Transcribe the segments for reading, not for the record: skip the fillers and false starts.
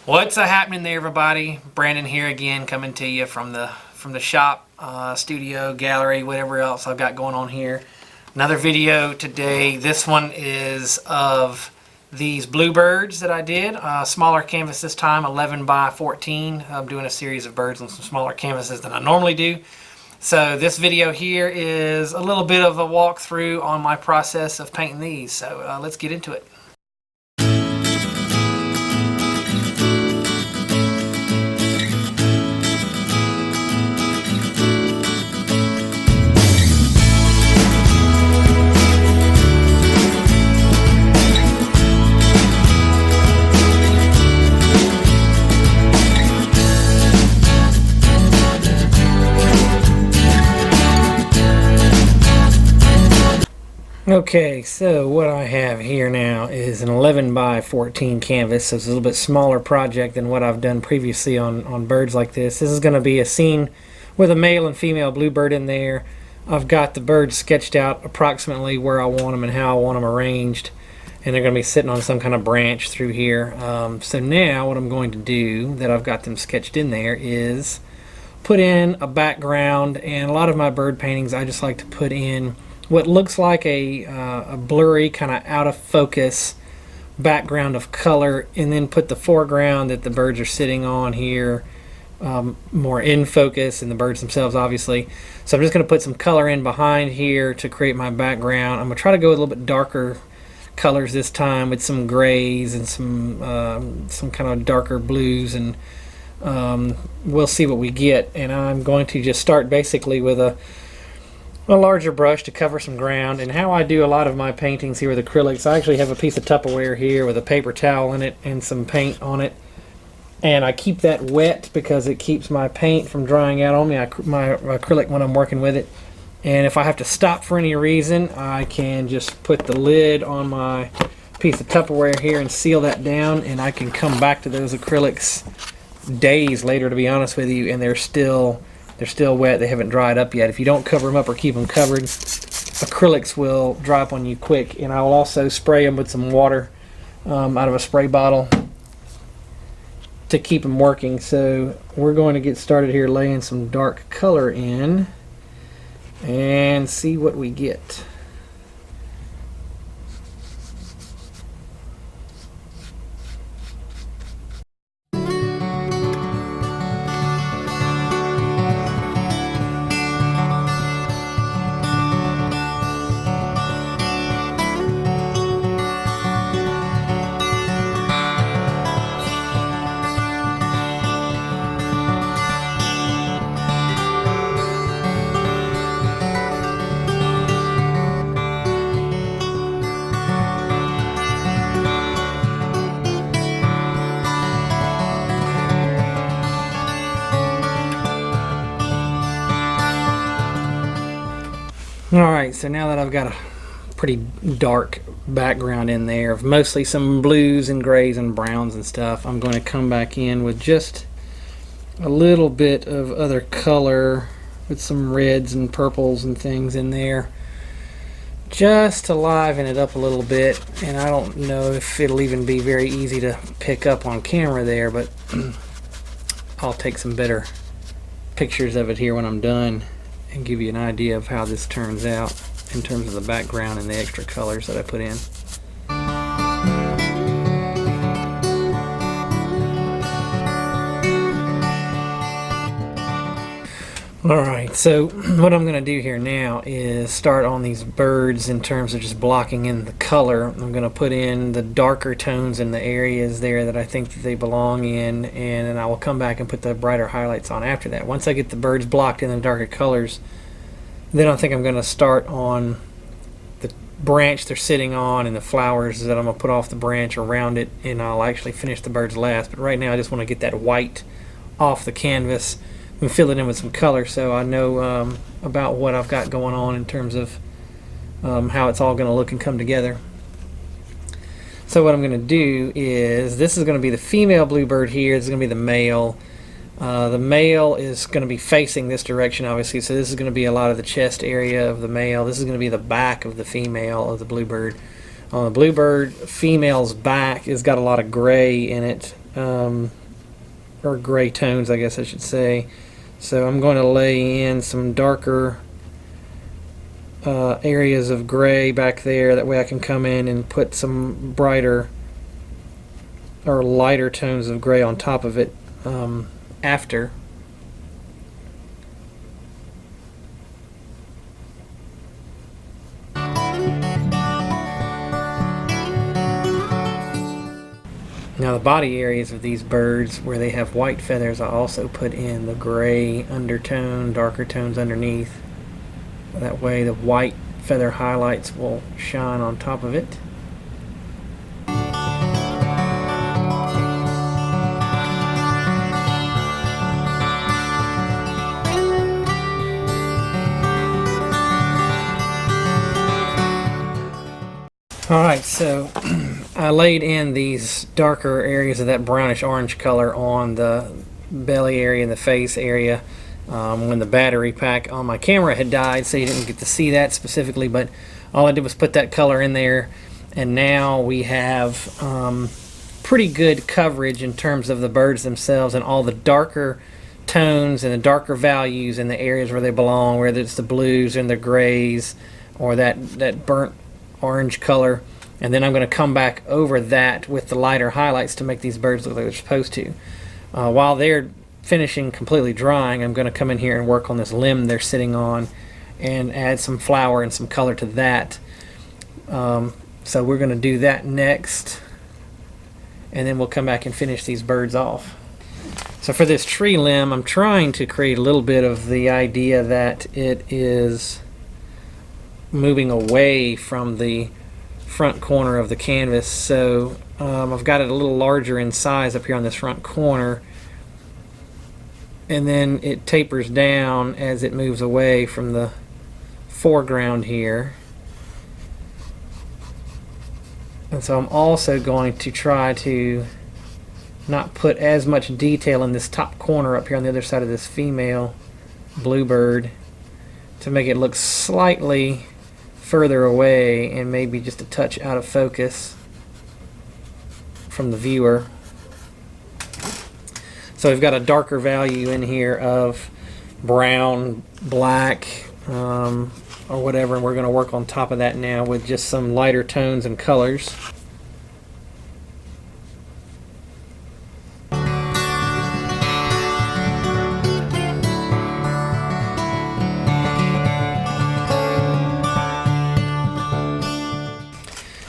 What's happening there, everybody? Brandon here again, coming to you from the shop, studio, gallery, whatever else I've got going on here. Another video today. This one is of these bluebirds that I did. Smaller canvas this time, 11 by 14. I'm doing a series of birds on some smaller canvases than I normally do. So this video here is a little bit of a walkthrough on my process of painting these. So let's get into it. Okay, so what I have here now is an 11 by 14 canvas, so it's a little bit smaller project than what I've done previously on birds like this. This is going to be a scene with a male and female bluebird in there. I've got the birds sketched out approximately where I want them and how I want them arranged, and they're going to be sitting on some kind of branch through here. So now what I'm going to do, that I've got them sketched in there, is put in a background. And a lot of my bird paintings I just like to put in what looks like a blurry, kind of out of focus background of color, and then put the foreground that the birds are sitting on here more in focus, and the birds themselves obviously. So I'm just going to put some color in behind here to create my background. I'm going to try to go with a little bit darker colors this time, with some grays and some kind of darker blues, and we'll see what we get. And I'm going to just start basically with a larger brush to cover some ground. And how I do a lot of my paintings here with acrylics, I actually have a piece of Tupperware here with a paper towel in it and some paint on it, and I keep that wet because it keeps my paint from drying out on me, my acrylic, when I'm working with it. And if I have to stop for any reason, I can just put the lid on my piece of Tupperware here and seal that down, and I can come back to those acrylics days later, to be honest with you, and they're still wet. They haven't dried up yet. If you don't cover them up or keep them covered, acrylics will dry up on you quick. And I will also spray them with some water out of a spray bottle to keep them working. So we're going to get started here laying some dark color in and see what we get. Alright, so now that I've got a pretty dark background in there of mostly some blues and grays and browns and stuff, I'm going to come back in with just a little bit of other color with some reds and purples and things in there, just to liven it up a little bit. And I don't know if it'll even be very easy to pick up on camera there, but I'll take some better pictures of it here when I'm done and give you an idea of how this turns out in terms of the background and the extra colors that I put in. Alright, so what I'm going to do here now is start on these birds in terms of just blocking in the color. I'm going to put in the darker tones in the areas there that I think that they belong in, and then I will come back and put the brighter highlights on after that. Once I get the birds blocked in the darker colors, then I think I'm going to start on the branch they're sitting on and the flowers that I'm going to put off the branch around it, and I'll actually finish the birds last. But right now I just want to get that white off the canvas and fill it in with some color, so I know about what I've got going on in terms of how it's all going to look and come together. So what I'm going to do is, this is going to be the female bluebird here, this is going to be the male. The male is going to be facing this direction, obviously, so this is going to be a lot of the chest area of the male. This is going to be the back of the female of the bluebird. On the bluebird, female's back has got a lot of gray in it, or gray tones, I guess I should say. So I'm going to lay in some darker areas of gray back there. That way I can come in and put some brighter or lighter tones of gray on top of it after. Now the body areas of these birds where they have white feathers, I also put in the gray undertone, darker tones underneath. That way the white feather highlights will shine on top of it. Alright, so I laid in these darker areas of that brownish orange color on the belly area and the face area when the battery pack on my camera had died, so you didn't get to see that specifically, but all I did was put that color in there, and now we have pretty good coverage in terms of the birds themselves and all the darker tones and the darker values in the areas where they belong, whether it's the blues and the grays or that burnt orange color. And then I'm going to come back over that with the lighter highlights to make these birds look like they're supposed to. While they're finishing completely drying, I'm going to come in here and work on this limb they're sitting on and add some flower and some color to that. So we're going to do that next, and then we'll come back and finish these birds off. So for this tree limb, I'm trying to create a little bit of the idea that it is moving away from the front corner of the canvas. So I've got it a little larger in size up here on this front corner, and then it tapers down as it moves away from the foreground here. And so I'm also going to try to not put as much detail in this top corner up here on the other side of this female bluebird to make it look slightly further away and maybe just a touch out of focus from the viewer. So we've got a darker value in here of brown, black, or whatever, and we're going to work on top of that now with just some lighter tones and colors.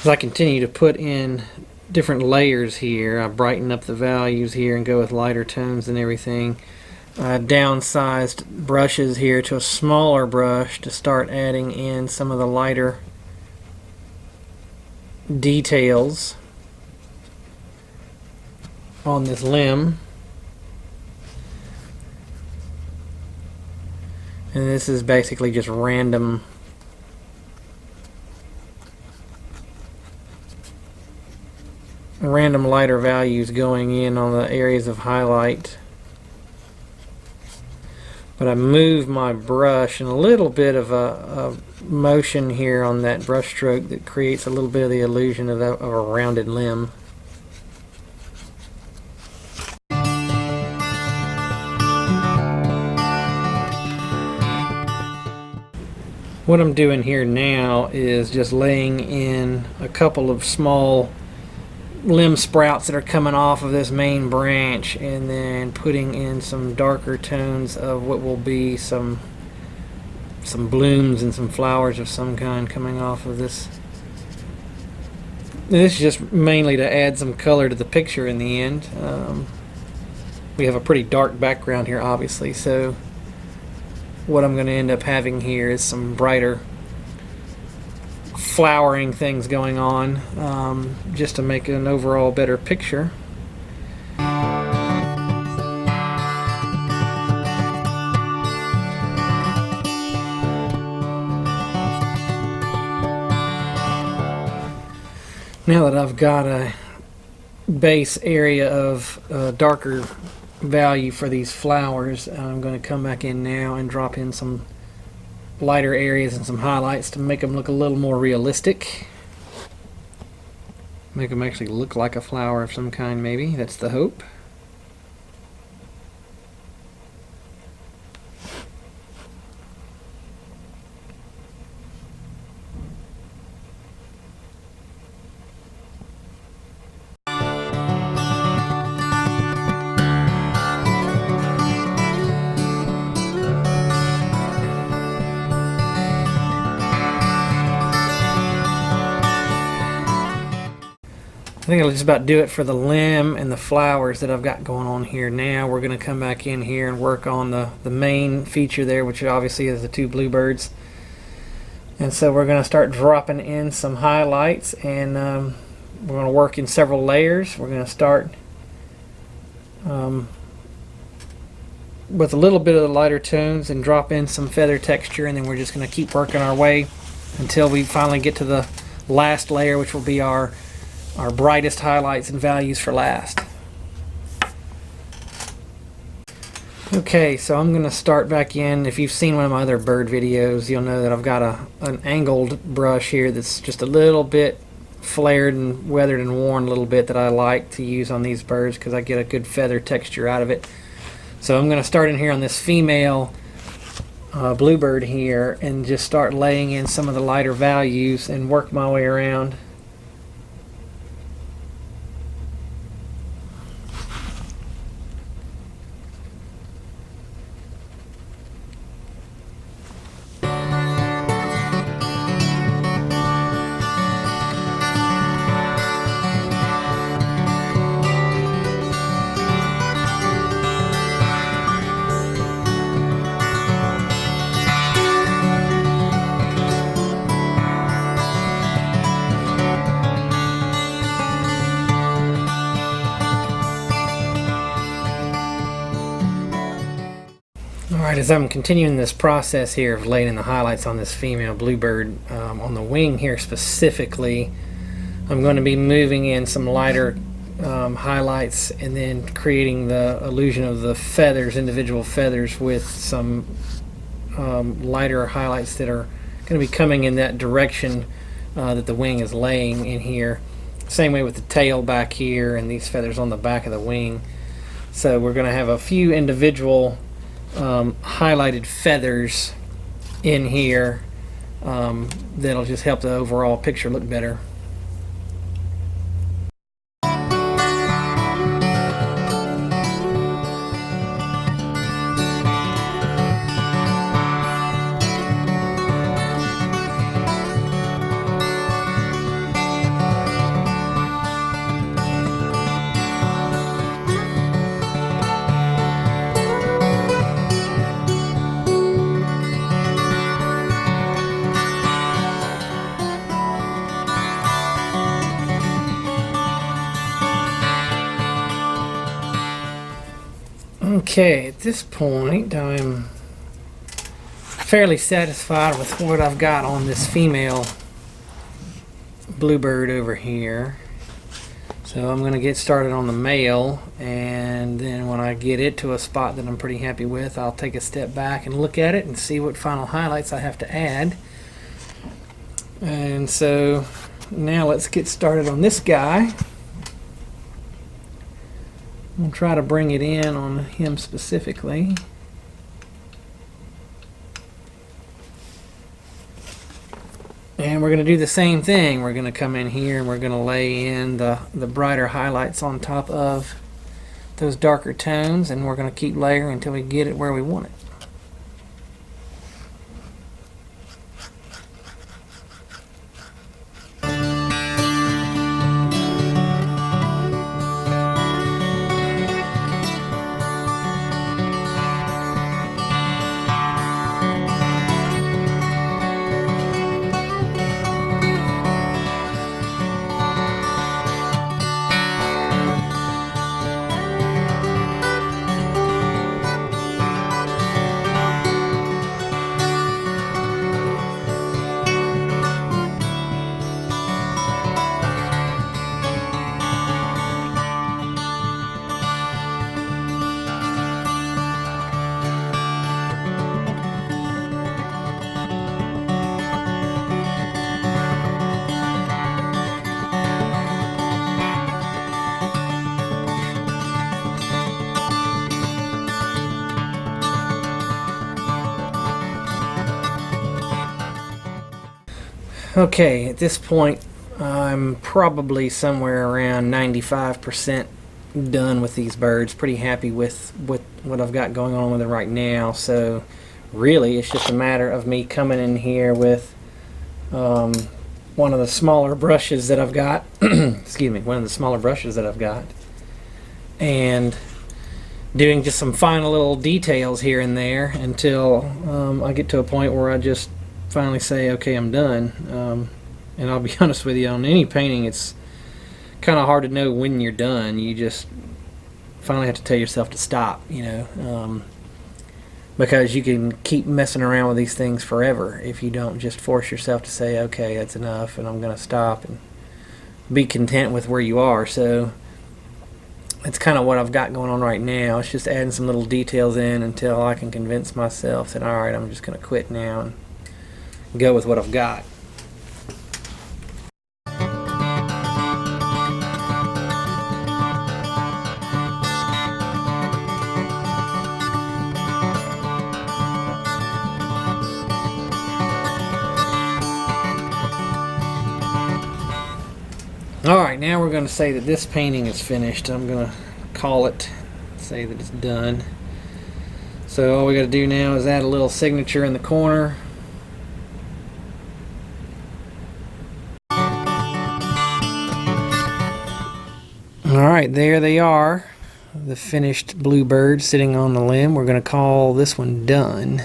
As I continue to put in different layers here, I brighten up the values here and go with lighter tones and everything. Downsized brushes here to a smaller brush to start adding in some of the lighter details on this limb. And this is basically just random lighter values going in on the areas of highlight. But I move my brush and a little bit of a motion here on that brush stroke that creates a little bit of the illusion of a rounded limb. What I'm doing here now is just laying in a couple of small limb sprouts that are coming off of this main branch, and then putting in some darker tones of what will be some blooms and some flowers of some kind coming off of this. This is just mainly to add some color to the picture in the end. We have a pretty dark background here, obviously, so what I'm going to end up having here is some brighter flowering things going on, just to make an overall better picture. Now that I've got a base area of darker value for these flowers, I'm going to come back in now and drop in some lighter areas and some highlights to make them look a little more realistic. Make them actually look like a flower of some kind, maybe. That's the hope. I think it'll just about do it for the limb and the flowers that I've got going on here. Now we're going to come back in here and work on the main feature there, which obviously is the two bluebirds. And so we're going to start dropping in some highlights, and we're going to work in several layers. We're going to start with a little bit of the lighter tones and drop in some feather texture, and then we're just going to keep working our way until we finally get to the last layer, which will be our brightest highlights and values for last. Okay, so I'm going to start back in. If you've seen one of my other bird videos, you'll know that I've got an angled brush here that's just a little bit flared and weathered and worn a little bit, that I like to use on these birds because I get a good feather texture out of it. So I'm going to start in here on this female bluebird here and just start laying in some of the lighter values and work my way around. Alright, as I'm continuing this process here of laying in the highlights on this female bluebird, on the wing here specifically, I'm going to be moving in some lighter highlights and then creating the illusion of the feathers, individual feathers, with some lighter highlights that are going to be coming in that direction that the wing is laying in here. Same way with the tail back here and these feathers on the back of the wing. So we're going to have a few individual highlighted feathers in here that'll just help the overall picture look better. Okay, at this point I'm fairly satisfied with what I've got on this female bluebird over here. So I'm going to get started on the male, and then when I get it to a spot that I'm pretty happy with, I'll take a step back and look at it and see what final highlights I have to add. And so now let's get started on this guy. We'll try to bring it in on him specifically. And we're going to do the same thing. We're going to come in here and we're going to lay in the brighter highlights on top of those darker tones, and we're going to keep layering until we get it where we want it. Okay, at this point, I'm probably somewhere around 95% done with these birds. Pretty happy with what I've got going on with them right now. So really, it's just a matter of me coming in here with one of the smaller brushes that I've got. Excuse me, one of the smaller brushes that I've got, and doing just some final little details here and there until I get to a point where I just finally say, okay, I'm done. And I'll be honest with you, on any painting, it's kind of hard to know when you're done. You just finally have to tell yourself to stop, you know, because you can keep messing around with these things forever if you don't just force yourself to say, okay, that's enough, and I'm going to stop and be content with where you are. So that's kind of what I've got going on right now. It's just adding some little details in until I can convince myself that, all right, I'm just going to quit now and go with what I've got. Alright, now we're going to say that this painting is finished. I'm going to call it, say that it's done. So all we got to do now is add a little signature in the corner. Alright, there they are. The finished bluebird sitting on the limb. We're going to call this one done.